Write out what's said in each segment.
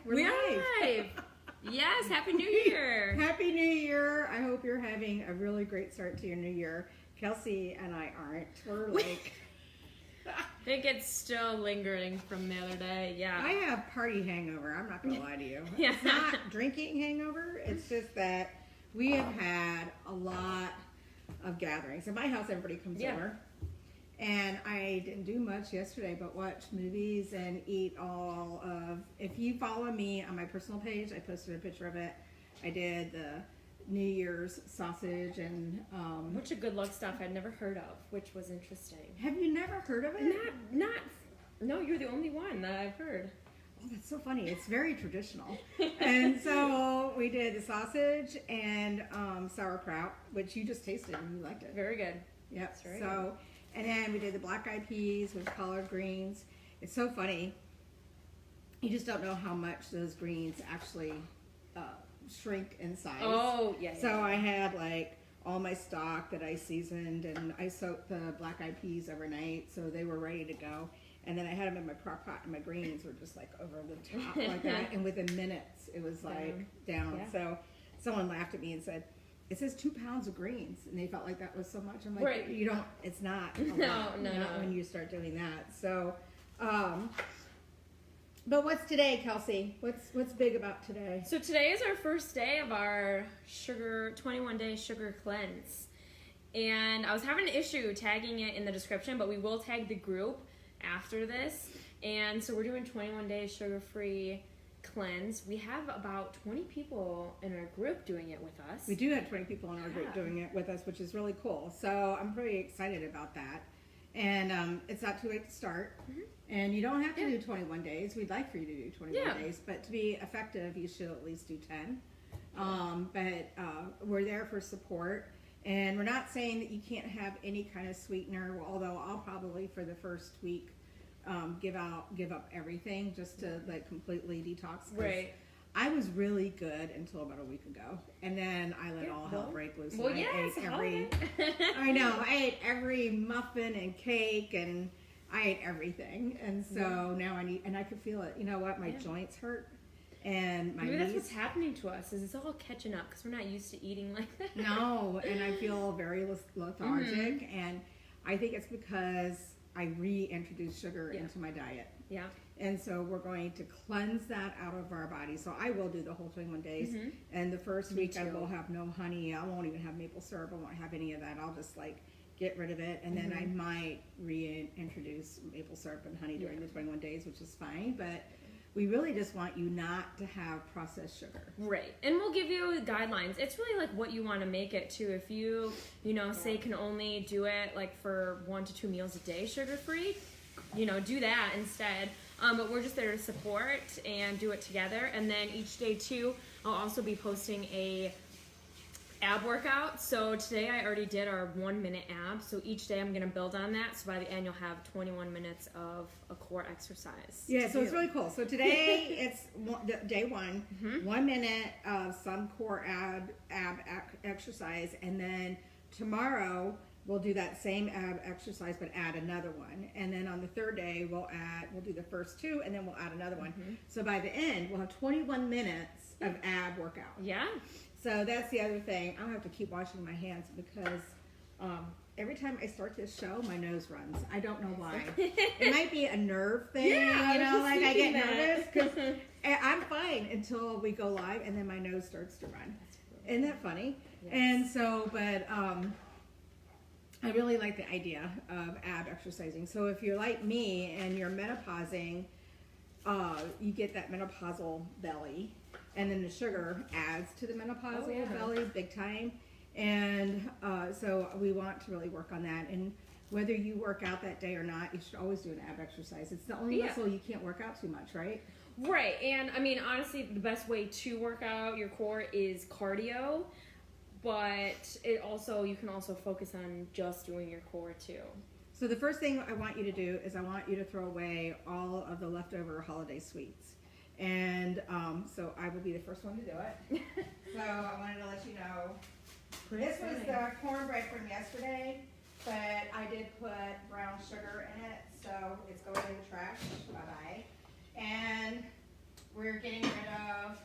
We're live. Yes, Happy New Year. Happy New Year. I hope you're having a really great start to your new year. Kelsey and I aren't. We're like... I think it's still lingering from the other day. Yeah. I have party hangover. I'm not going to lie to you. Yeah. It's not drinking hangover. It's just that we have had a lot of gatherings. At my house, everybody comes over. And I didn't do much yesterday but watch movies and eat all of... If you follow me on my personal page, I posted a picture of it. I did the New Year's sausage and... Bunch of good luck stuff I'd never heard of, which was interesting. Have you never heard of it? No, you're the only one that I've heard. Oh, that's so funny. It's very traditional. And so we did the sausage and sauerkraut, which you just tasted and you liked it. Very good. Yep. Very so... good. And then we did the black-eyed peas with collard greens. It's so funny. You just don't know how much those greens actually shrink in size. Oh, yeah. So I had like all my stock that I seasoned, and I soaked the black-eyed peas overnight, so they were ready to go. And then I had them in my crock pot, and my greens were just like over the top like that. And within minutes, it was like down. Yeah. So someone laughed at me and said, "It says 2 pounds of greens," and they felt like that was so much. I'm like, right. You don't. It's not. No. When you start doing that. So, but what's today, Kelsey? What's big about today? So today is our first day of our 21-day sugar cleanse, and I was having an issue tagging it in the description, but we will tag the group after this. And so we're doing 21 days sugar-free cleanse. We have about 20 people in our group doing it with us. We do have 20 people in our group doing it with us, which is really cool. So I'm pretty excited about that. And it's not too late to start. Mm-hmm. And you don't have to do 21 days. We'd like for you to do 21 days, but to be effective, you should at least do 10. But we're there for support. And we're not saying that you can't have any kind of sweetener, although I'll probably for the first week give up everything just to like completely detox. Right. I was really good until about a week ago, and then I let all hell break loose. Well, I ate every muffin and cake, and I ate everything, and so now I could feel it. You know what? My joints hurt, and my maybe knees. that's what's happening to us. Is it's all catching up because we're not used to eating like that. No, and I feel very lethargic, and I think it's because I reintroduced sugar into my diet. Yeah. And so we're going to cleanse that out of our body. So I will do the whole 21 days. Mm-hmm. And the first week I will have no honey. I won't even have maple syrup. I won't have any of that. I'll just like get rid of it. And then I might reintroduce maple syrup and honey during the 21 days, which is fine. But we really just want you not to have processed sugar. Right. And we'll give you guidelines. It's really like what you want to make it to. If you say can only do it like for 1 to 2 meals a day sugar-free, do that instead. But we're just there to support and do it together. And then each day too, I'll also be posting a ab workout. So today I already did our 1-minute abs. So each day I'm going to build on that. So by the end you'll have 21 minutes of a core exercise. Yeah, so it's really cool. So today it's day 1, 1 minute of some core ab exercise, and then tomorrow we'll do that same ab exercise but add another one. And then on the third day we'll do the first 2 and then we'll add another one. Mm-hmm. So by the end we'll have 21 minutes of ab workout. Yeah. So that's the other thing. I'll have to keep washing my hands because every time I start this show, my nose runs. I don't know why. It might be a nerve thing, I get nervous because I'm fine until we go live and then my nose starts to run. Isn't that funny? Yes. And so, but I really like the idea of ab exercising. So if you're like me and you're menopausing, you get that menopausal belly, and then the sugar adds to the menopausal belly big time. And so we want to really work on that. And whether you work out that day or not, you should always do an ab exercise. It's the only muscle you can't work out too much, right? Right. And I mean, honestly, the best way to work out your core is cardio. But you can also focus on just doing your core too. So the first thing I want you to do is I want you to throw away all of the leftover holiday sweets. And so I will be the first one to do it. So I wanted to let you know, this was the cornbread from yesterday, but I did put brown sugar in it, so it's going in the trash. Bye-bye. And we're getting rid of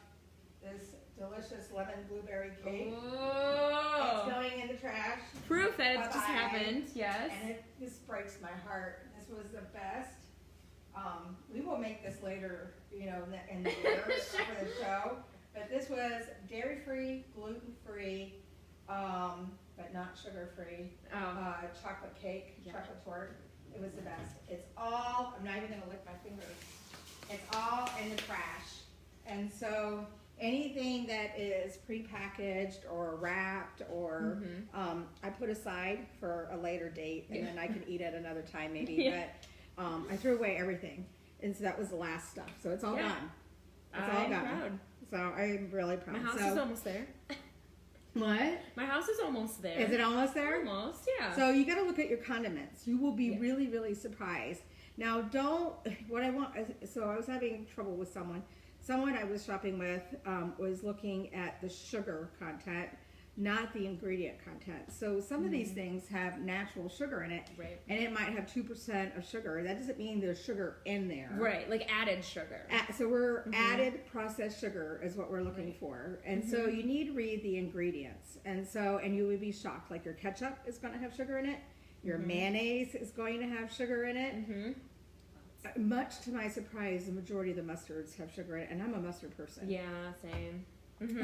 this delicious lemon blueberry cake. Oh. It's going in the trash. Proof that it just Bye-bye. happened. Yes. And it just breaks my heart. This was the best. We will make this later, you know, in the year for the show. But this was dairy-free, gluten-free, but not sugar-free. Chocolate cake, chocolate torte. It was the best. It's all, I'm not even going to lick my fingers. It's all in the trash. And so anything that is prepackaged or wrapped or I put aside for a later date and then I can eat it another time maybe. But I threw away everything. And so that was the last stuff. So it's all done. It's all done. Proud. So I'm really proud. My house is almost there. What? My house is almost there. Is it almost there? Almost, yeah. So you got to look at your condiments. You will be really, really surprised. Now, so I was having trouble with someone. Someone I was shopping with was looking at the sugar content, not the ingredient content. So some of these things have natural sugar in it, right? And it might have 2% of sugar. That doesn't mean there's sugar in there, right? Like added sugar. So we're added processed sugar is what we're looking for, and so you need to read the ingredients, and you would be shocked. Like your ketchup is going to have sugar in it, your mayonnaise is going to have sugar in it. Much to my surprise, the majority of the mustards have sugar in it, and I'm a mustard person. Yeah, same.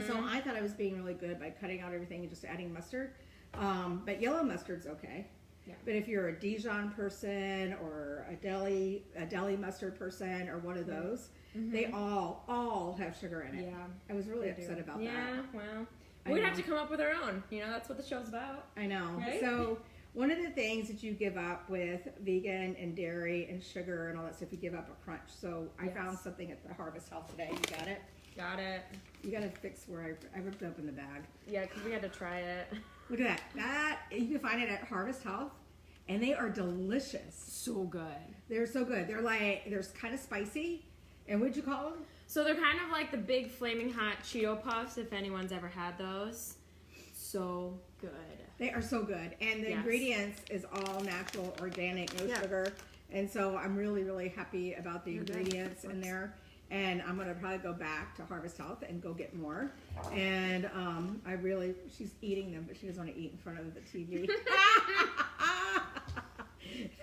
So I thought I was being really good by cutting out everything and just adding mustard. But yellow mustard's okay. Yeah. But if you're a Dijon person or a deli mustard person or one of those, they all have sugar in it. Yeah, I was really upset about that. Yeah, well, we'd have to come up with our own. You know, that's what the show's about. I know. Right? So one of the things that you give up with vegan and dairy and sugar and all that stuff, you give up a crunch. So I found something at the Harvest Health today. You got it? Got it. You got to fix where I ripped open the bag. Yeah, because we had to try it. Look at that. You can find it at Harvest Health, and they are delicious. So good. They're so good. They're kind of spicy. And what'd you call them? So they're kind of like the big flaming hot Cheeto Puffs, if anyone's ever had those. So good. They are so good. And the ingredients is all natural, organic, no sugar. And so I'm really, really happy about the ingredients in there. And I'm going to probably go back to Harvest Health and go get more. And she's eating them, but she doesn't want to eat in front of the TV.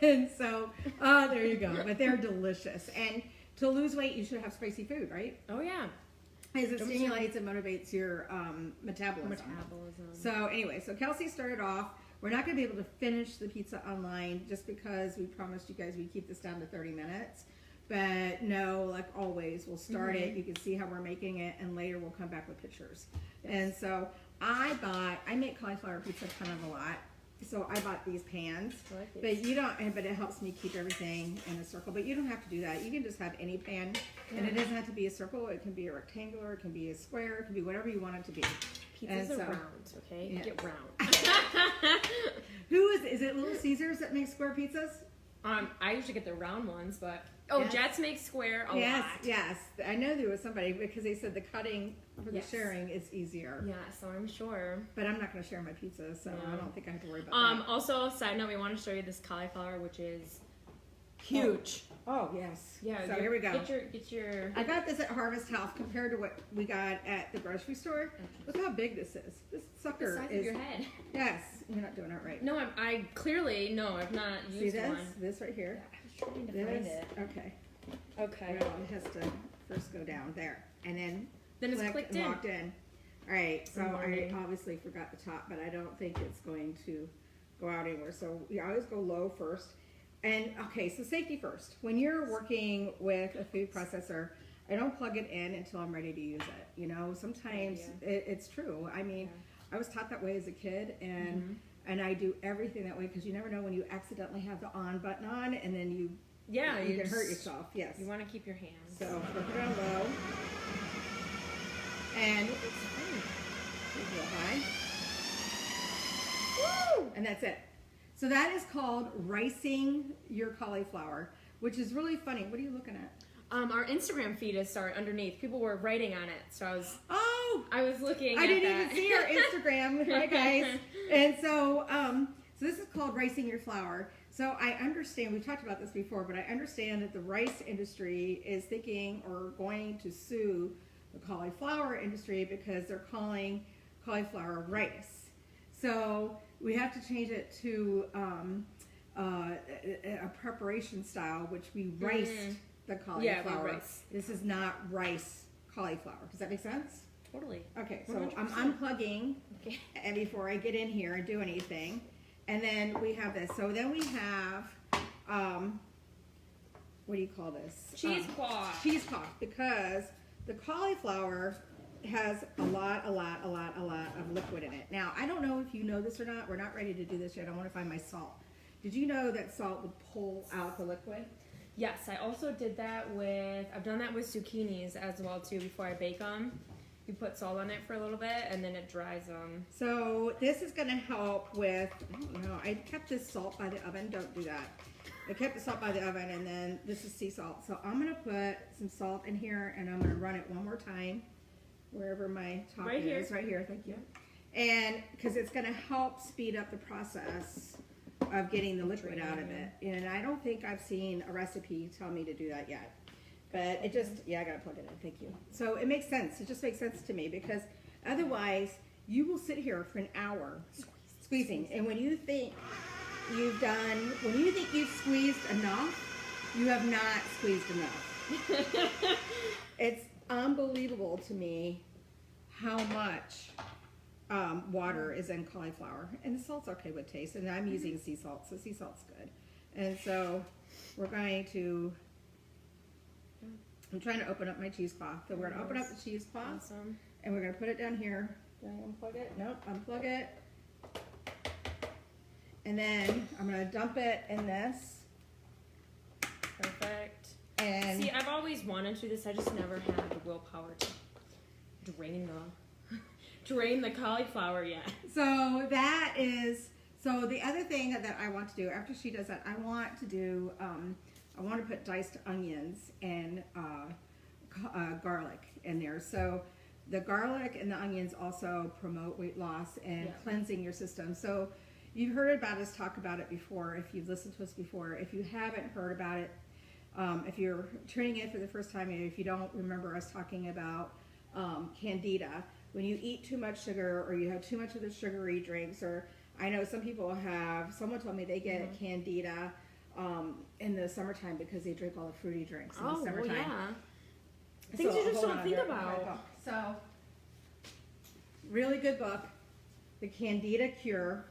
And so, there you go. But they're delicious. And to lose weight, you should have spicy food, right? Oh, yeah. Because it stimulates and motivates your metabolism. So anyway, so Kelsey started off. We're not going to be able to finish the pizza online just because we promised you guys we'd keep this down to 30 minutes. But no, like always, we'll start it. You can see how we're making it, and later we'll come back with pictures. Yes. And so I make cauliflower pizza kind of a lot. So I bought these pans, but it helps me keep everything in a circle. But you don't have to do that. You can just have any pan, and it doesn't have to be a circle. It can be a rectangular, it can be a square, it can be whatever you want it to be. Pizzas are round, okay? Yeah. Get round. Is it Little Caesars that makes square pizzas? I usually get the round ones, but Jets make square a lot. Yes, I know there was somebody because they said the cutting for the sharing is easier. Yeah, so I'm sure. But I'm not going to share my pizza, so I don't think I have to worry about that. Also, side note, we want to show you this cauliflower, which is huge. Oh yes. Yeah. So here we go. Get your. I got this at Harvest Health compared to what we got at the grocery store. Look how big this is. This sucker the size is. Of your head. Yes, you're not doing it right. No, I clearly I've not used See this? one. This right here. Yeah, I was trying to find it. Okay. Okay. Well, it has to first go down there, and then it's clicked in. Locked in. All right. So I obviously forgot the top, but I don't think it's going to go out anywhere. So you always go low first. And okay, so safety first. When you're working with a food processor, I don't plug it in until I'm ready to use it. You know, sometimes it's true. I mean, I was taught that way as a kid, and I do everything that way because you never know when you accidentally have the on button on, and then you can hurt yourself. Yes, you want to keep your hands. So put it on low, and real high. Woo! And that's it. So that is called ricing your cauliflower, which is really funny. What are you looking at? Our Instagram feed is underneath. People were writing on it, so I was looking. I didn't even see our Instagram. Hi guys. And so, so this is called ricing your flour. So I understand, we've talked about this before, but I understand that the rice industry is thinking or going to sue the cauliflower industry because they're calling cauliflower rice. So we have to change it to a preparation style, which we riced the cauliflower. Yeah, rice. This is not rice cauliflower. Does that make sense? Totally. Okay, so 100%. I'm unplugging and before I get in here and do anything. And then we have this. So then we have, what do you call this? Cheesecloth. Cheesecloth, because the cauliflower has a lot of liquid in it. Now, I don't know if you know this or not. We're not ready to do this yet. I want to find my salt. Did you know that salt would pull out the liquid? Yes, I also did that with, I've done that with zucchinis as well too before I bake them. You put salt on it for a little bit and then it dries them. So this is going to help with, I don't know, I kept this salt by the oven. Don't do that. I kept the salt by the oven, and then this is sea salt. So I'm going to put some salt in here, and I'm going to run it one more time wherever my top is. Right here, thank you. And because it's going to help speed up the process of getting the liquid out of it. And I don't think I've seen a recipe tell me to do that yet. But it just, yeah, I got to plug it in. Thank you. So it makes sense. It just makes sense to me, because otherwise you will sit here for an hour squeezing. And when you think you've squeezed enough, you have not squeezed enough. It's unbelievable to me how much water is in cauliflower. And the salt's okay with taste. And I'm using sea salt, so sea salt's good. And so we're going to, I'm trying to open up my cheesecloth. So we're going to open up the cheesecloth. Awesome. And we're going to put it down here. Did I unplug it? Nope, unplug it. And then I'm going to dump it in this. Perfect. And see, I've always wanted to do this. I just never had the willpower to drain the cauliflower yet. So that is, so the other thing that I want to do after she does that, I want to do, I want to put diced onions and garlic in there. So the garlic and the onions also promote weight loss and cleansing your system. So you've heard about us talk about it before, if you've listened to us before. If you haven't heard about it, if you're tuning in for the first time, and if you don't remember us talking about candida, when you eat too much sugar or you have too much of the sugary drinks, or I know some people have, someone told me they get candida in the summertime because they drink all the fruity drinks in the summertime. Well, yeah. Things you just don't think about. So, really good book, The Candida Cure,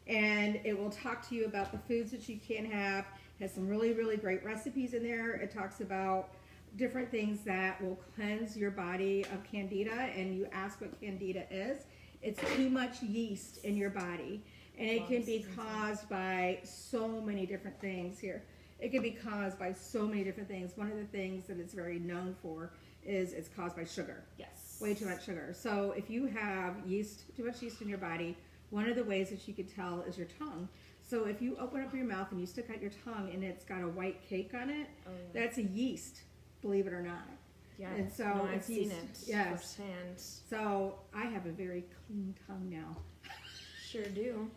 and it will talk to you about the foods that you can have. It has some really, really great recipes in there. It talks about different things that will cleanse your body of candida, and you ask what candida is. It's too much yeast in your body, and it can be caused by so many different things here. It can be caused by so many different things. One of the things that it's very known for is it's caused by sugar. Yes. Way too much sugar. So if you have too much yeast in your body, one of the ways that you can tell is your tongue. So if you open up your mouth and you stick out your tongue and it's got a white cake on it, that's a yeast, believe it or not. Yeah, and so I've seen it firsthand. So I have a very clean tongue now. Sure do.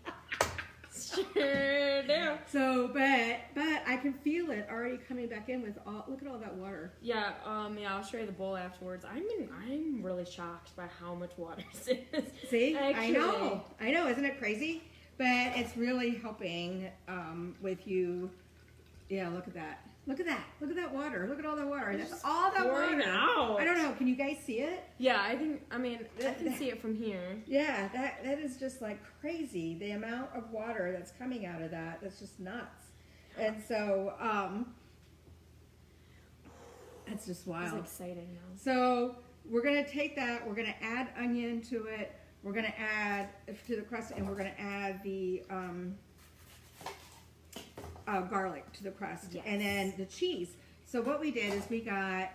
Sure do. So, but I can feel it already coming back in with all. Look at all that water. Yeah, I'll show you the bowl afterwards. I'm really shocked by how much water is in this. See, actually. I know, isn't it crazy? But it's really helping with you. Yeah, look at that. Look at that. Look at that water. Look at all that water. That's all that water. Out. I don't know. Can you guys see it? Yeah, I can see it from here. Yeah, that is just like crazy. The amount of water that's coming out of that's just nuts. And so, that's just wild. It's exciting now. So we're going to take that. We're going to add onion to it. We're going to add to the crust, and we're going to add the garlic to the crust, and then the cheese. So what we did is we got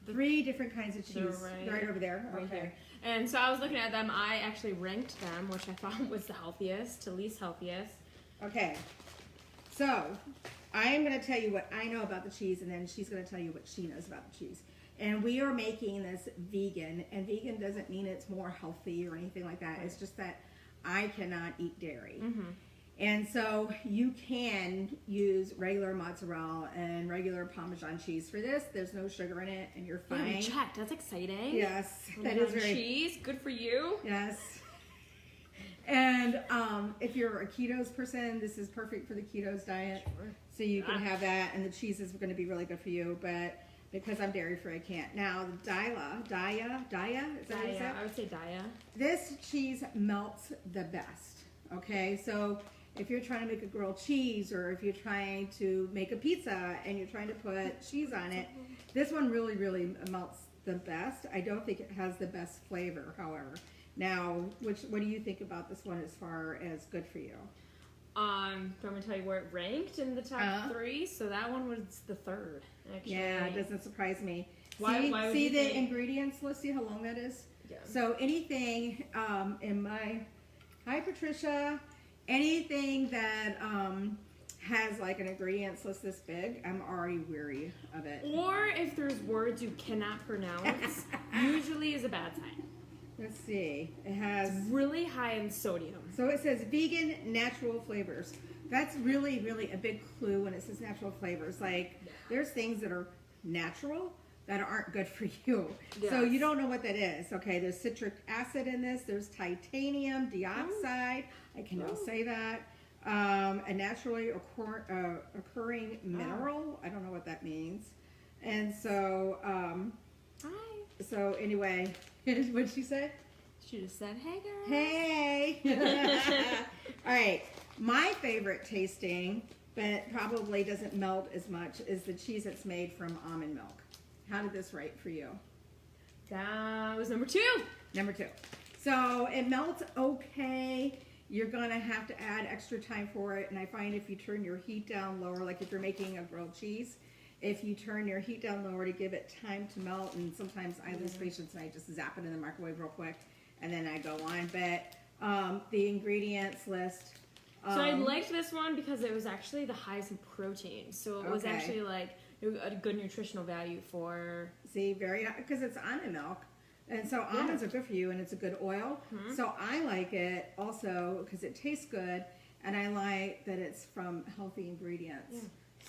3 different kinds of cheese right over there. Right here. And so I was looking at them. I actually ranked them, which I thought was the healthiest to least healthiest. Okay. So I'm going to tell you what I know about the cheese, and then she's going to tell you what she knows about the cheese. And we are making this vegan, and vegan doesn't mean it's more healthy or anything like that. It's just that I cannot eat dairy. And so you can use regular mozzarella and regular Parmesan cheese for this. There's no sugar in it, and you're Yeah, fine. we checked. That's exciting. Yes, that is very. Cheese, good for you. Yes. And if you're a ketos person, this is perfect for the ketos diet. Sure. So you can have that, and the cheese is going to be really good for you. But because I'm dairy free, I can't. Now the Daya, is that what you said? I would say Daya. This cheese melts the best. Okay, so if you're trying to make a grilled cheese, or if you're trying to make a pizza and you're trying to put cheese on it, this one really, really melts the best. I don't think it has the best flavor, however. Now, what do you think about this one as far as good for you? So I'm going to tell you where it ranked in the top 3. So that one was the 3rd, actually. Yeah, it doesn't surprise me. Why would see you the think? ingredients list? See how long that is? Yeah. So anything in my, hi Patricia, anything that has like an ingredients list this big, I'm already weary of it. Or if there's words you cannot pronounce, usually is a bad sign. Let's see. It has Really high in sodium. So it says vegan natural flavors. That's really, really a big clue when it says natural flavors. Like there's things that are natural that aren't good for you. Yes. So you don't know what that is. Okay, there's citric acid in this. There's titanium dioxide. I cannot say that. A naturally occurring mineral. I don't know what that means. And so, Hi. so anyway, what'd she say? She just said, hey, girl. Hey! All right. My favorite tasting, but probably doesn't melt as much, is the cheese that's made from almond milk. How did this rate for you? That was number 2. Number 2. So it melts okay. You're going to have to add extra time for it. And I find if you turn your heat down lower, like if you're making a grilled cheese, if you turn your heat down lower to give it time to melt, and sometimes I lose patience and I just zap it in the microwave real quick and then I go on. But the ingredients list. So I liked this one because it was actually the highest in protein. So it was actually like a good nutritional value for... See, because it's almond milk. And so almonds are good for you, and it's a good oil. Mm-hmm. So I like it also because it tastes good, and I like that it's from healthy ingredients. Yeah.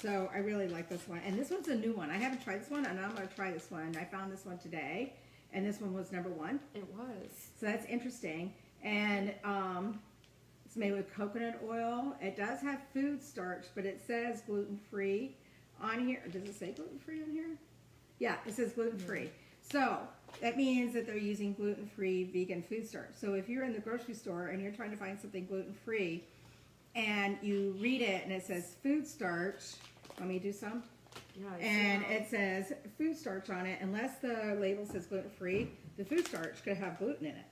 So I really like this one. And this one's a new one. I haven't tried this one, and I'm going to try this one. I found this one today, and this one was number 1. It was. So that's interesting. And it's made with coconut oil. It does have food starch, but it says gluten-free on here. Does it say gluten-free on here? Yeah, it says gluten-free. Mm-hmm. So that means that they're using gluten-free vegan food starch. So if you're in the grocery store and you're trying to find something gluten-free and you read it and it says food starch, let me do some. Yeah, and it says food starch on it. Unless the label says gluten-free, the food starch could have gluten in it.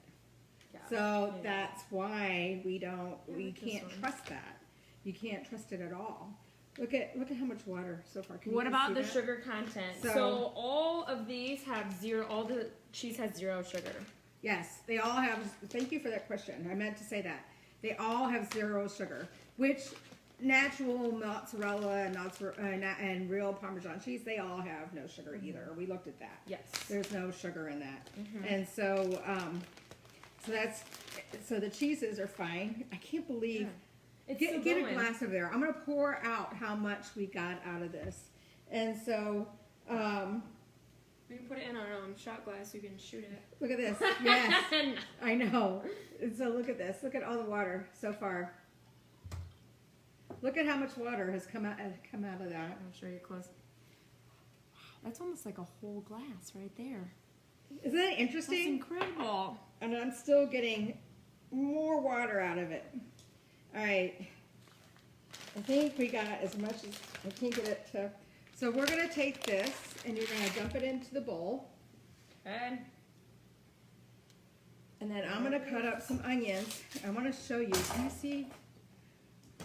Yeah. So that's why we can't trust that. You can't trust it at all. Look at how much water so far. What about the sugar content? So all of these have 0. All the cheese has 0 sugar. Yes, they all have. Thank you for that question. I meant to say that they all have 0 sugar. Which natural mozzarella and real Parmesan cheese, they all have no sugar either. We looked at that. Yes, there's no sugar in that, and so so the cheeses are fine. I can't believe. Yeah. Get a glass of there. I'm going to pour out how much we got out of this. And so... we can put it in our shot glass so you can shoot it. Look at this. Yes. I know. And so look at this. Look at all the water so far. Look at how much water has come out of that. I'll show you close. Wow, that's almost like a whole glass right there. Isn't that interesting? That's incredible. And I'm still getting more water out of it. All right, I think we got as much as I can get it to. So we're going to take this and you're going to dump it into the bowl. Okay. And then I'm going to cut up some onions. I want to show you. Can you see?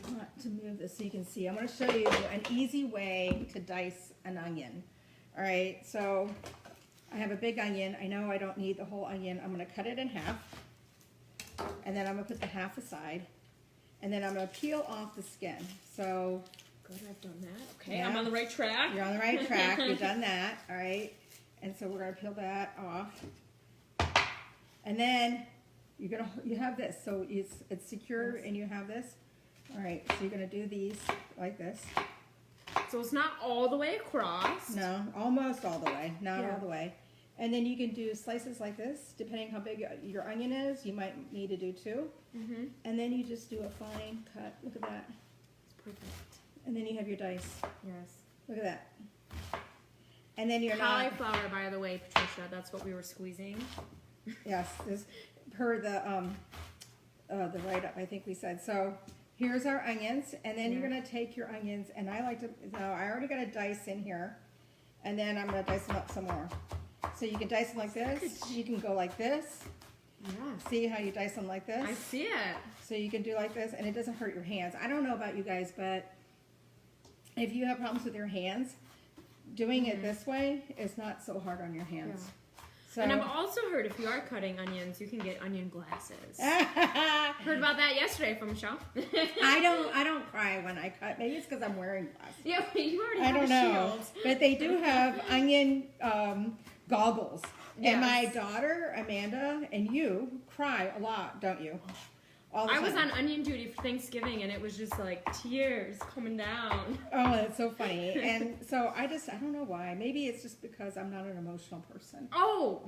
I want to move this so you can see. I'm going to show you an easy way to dice an onion. All right, so I have a big onion. I know I don't need the whole onion. I'm going to cut it in half. And then I'm going to put the half aside. And then I'm going to peel off the skin. So, good, I've done that. Okay, yeah. I'm on the right track. You're on the right track. You've done that. All right. And so we're going to peel that off. And then you have this. So it's secure, and you have this. All right, so you're gonna do these like this. So it's not all the way across. No, almost all the way, not Yeah. all the way. And then you can do slices like this, depending how big your onion is. You might need to do 2. Mm-hmm. And then you just do a fine cut. Look at that. It's perfect. And then you have your dice. Yes. Look at that. And then you're Cauliflower, by the way, Patricia. That's what we were squeezing. Yes, this per the write-up, I think we said. So here's our onions, and then you're gonna take your onions, and I like to. Now I already got a dice in here, and then I'm gonna dice them up some more. So you can dice them like this. You can go like this. Yeah. See how you dice them like this? I see it. So you can do like this, and it doesn't hurt your hands. I don't know about you guys, but if you have problems with your hands, doing it this way is not so hard on your hands. Yeah. So, And I've also heard if you are cutting onions, you can get onion glasses. Heard about that yesterday from Michelle. I don't cry when I cut. Maybe it's because I'm wearing glasses. Yeah, but you already I have don't a know, shield. but they do have onion goggles. Yes. And my daughter Amanda and you cry a lot, don't you? All the I was time. on onion duty for Thanksgiving, and it was just like tears coming down. Oh, that's so funny. And so I don't know why. Maybe it's just because I'm not an emotional person. Oh!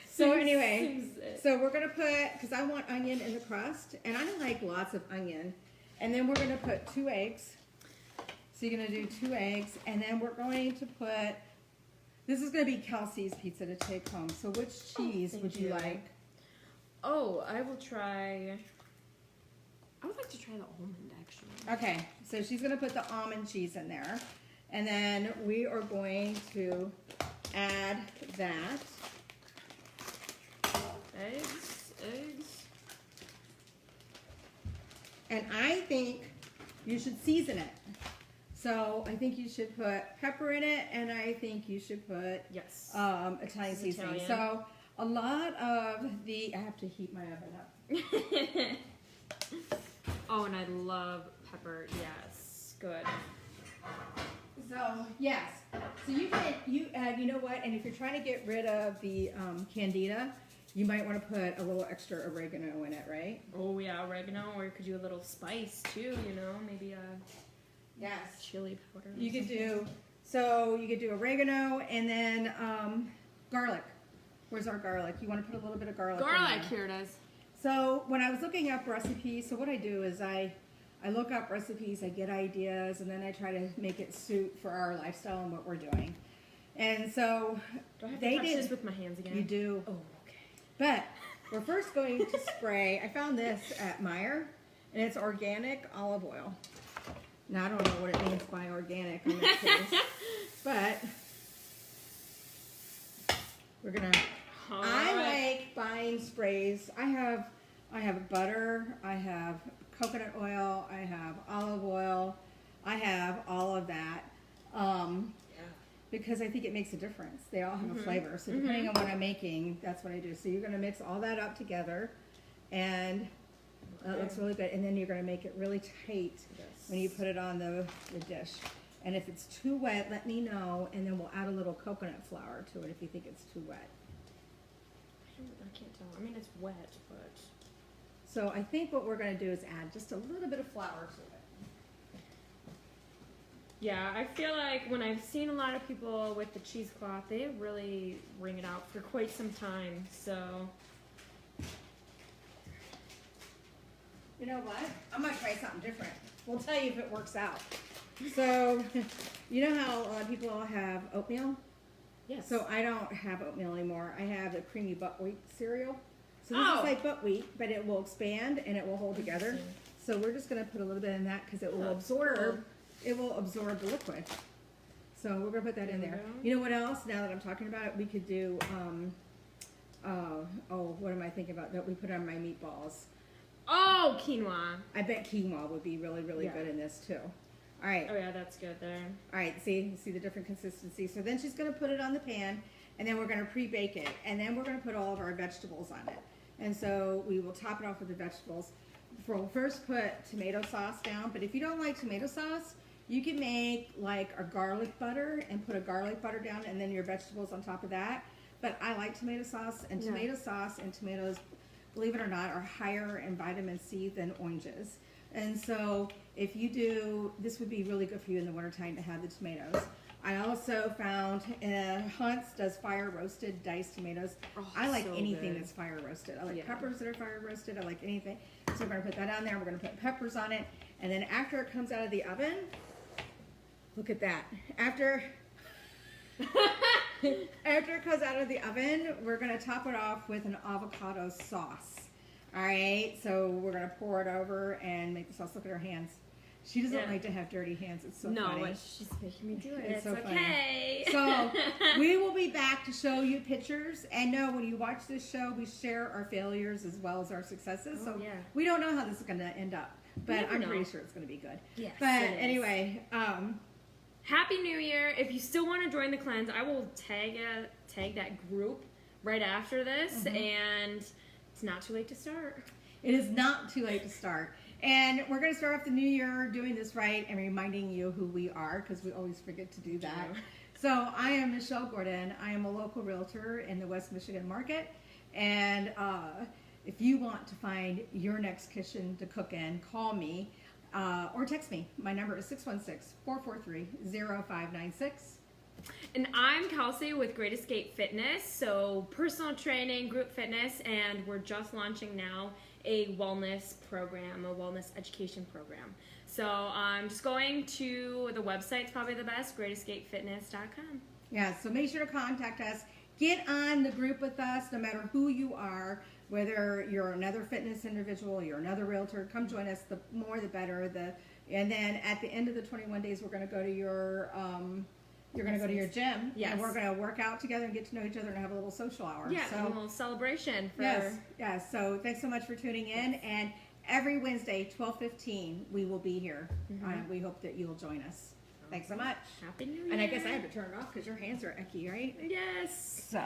So anyway, Seems it. so we're going to put, because I want onion in the crust, and I like lots of onion. And then we're going to put 2 eggs. So you're going to do 2 eggs, and then we're going to put, this is going to be Kelsey's pizza to take home. So which cheese thank would you you. like? Oh, I would like to try the almond, actually. Okay, so she's going to put the almond cheese in there. And then we are going to add that. Eggs. And I think you should season it. So I think you should put pepper in it, and I think you should put Yes. Italian seasoning. Italian. So a lot of I have to heat my oven up. Oh, and I love pepper. Yes. Good. So yes, so you can you know what? And if you're trying to get rid of the candida, you might want to put a little extra oregano in it, right? Oh, yeah, oregano, or you could do a little spice, too, you know, maybe a Yes. chili powder. or You could something. do oregano and then garlic. Where's our garlic? You want to put a little bit of garlic in Garlic, there. here it is. So when I was looking up recipes, so what I do is I look up recipes, I get ideas, and then I try to make it suit for our lifestyle and what we're doing. And so Do I have they to touch did. this with my hands again? You do. Oh, okay. But we're first going to spray. I found this at Meijer, and it's organic olive oil. Now I don't know what it means by organic in this case, but we're gonna. I like buying sprays. I have butter. I have coconut oil. I have olive oil. I have all of that. Because I think it makes a difference. They all have a flavor. So depending on what I'm making, that's what I do. So you're going to mix all that up together, and that looks really good. And then you're going to make it really tight when you put it on the dish. And if it's too wet, let me know, and then we'll add a little coconut flour to it if you think it's too wet. I can't tell. I mean, it's wet, but... So I think what we're going to do is add just a little bit of flour to it. Yeah, I feel like when I've seen a lot of people with the cheesecloth, they really wring it out for quite some time, so... You know what? I'm going to try something different. We'll tell you if it works out. So, you know how a lot of people all have oatmeal? Yes. So I don't have oatmeal anymore. I have a creamy buckwheat cereal. So this Oh. is like buckwheat, but it will expand and it will hold together. So we're just going to put a little bit in that because it will That's absorb. cool. It will absorb the liquid. So we're going to put that in There we there. go. You know what else? Now that I'm talking about it, we could do. What am I thinking about? That we put on my meatballs. Oh, quinoa. I bet quinoa would be really, really Yeah. good in this too. All right. Oh, yeah, that's good there. All right, see the different consistency. So then she's going to put it on the pan, and then we're going to pre-bake it, and then we're going to put all of our vegetables on it. And so we will top it off with the vegetables. We'll first put tomato sauce down, but if you don't like tomato sauce, you can make like a garlic butter and put a garlic butter down, and then your vegetables on top of that. But I like tomato sauce, and Yeah. tomato sauce and tomatoes believe it or not, are higher in vitamin C than oranges. And so if you do, this would be really good for you in the wintertime to have the tomatoes. I also found Hunt's does fire roasted diced tomatoes. Oh, I like so anything good. that's fire roasted. I like Yeah. peppers that are fire roasted. I like anything. So we're going to put that on there. We're going to put peppers on it. And then after it comes out of the oven, look at that. After it comes out of the oven, we're going to top it off with an avocado sauce. All right, so we're going to pour it over and make the sauce. Look at her hands. She doesn't like to have dirty hands. It's so funny. No, she's making me do it. It's so okay. So we will be back to show you pictures. And no, when you watch this show, we share our failures as well as our successes. So we don't know how this is going to end up. But I'm pretty sure it's going to be good. Yes, but it is. anyway, Happy New Year. If you still want to join the cleanse, I will tag that group right after this. And it's not too late to start. It is not too late to start. And we're going to start off the new year doing this right and reminding you who we are, because we always forget to do that. Yeah. So I am Michelle Gordon. I am a local realtor in the West Michigan market. And if you want to find your next kitchen to cook in, call me or text me. My number is 616-443-0596. And I'm Kelsey with Great Escape Fitness, so personal training, group fitness, and we're just launching now a wellness program, a wellness education program. So I'm just going to the website's probably the best, greatescapefitness.com. Yeah, so make sure to contact us. Get on the group with us, no matter who you are, whether you're another fitness individual, you're another realtor, come join us. The more the better. And then at the end of the 21 days, we're going to go to your gym. Yes. And we're going to work out together and get to know each other and have a little social hour. Yeah, so, a little celebration. Yes. So thanks so much for tuning in. And every Wednesday, 12:15, we will be here. We hope that you'll join us. Thanks so much. Happy New Year. And I guess I have to turn it off because your hands are icky, right? Yes. So,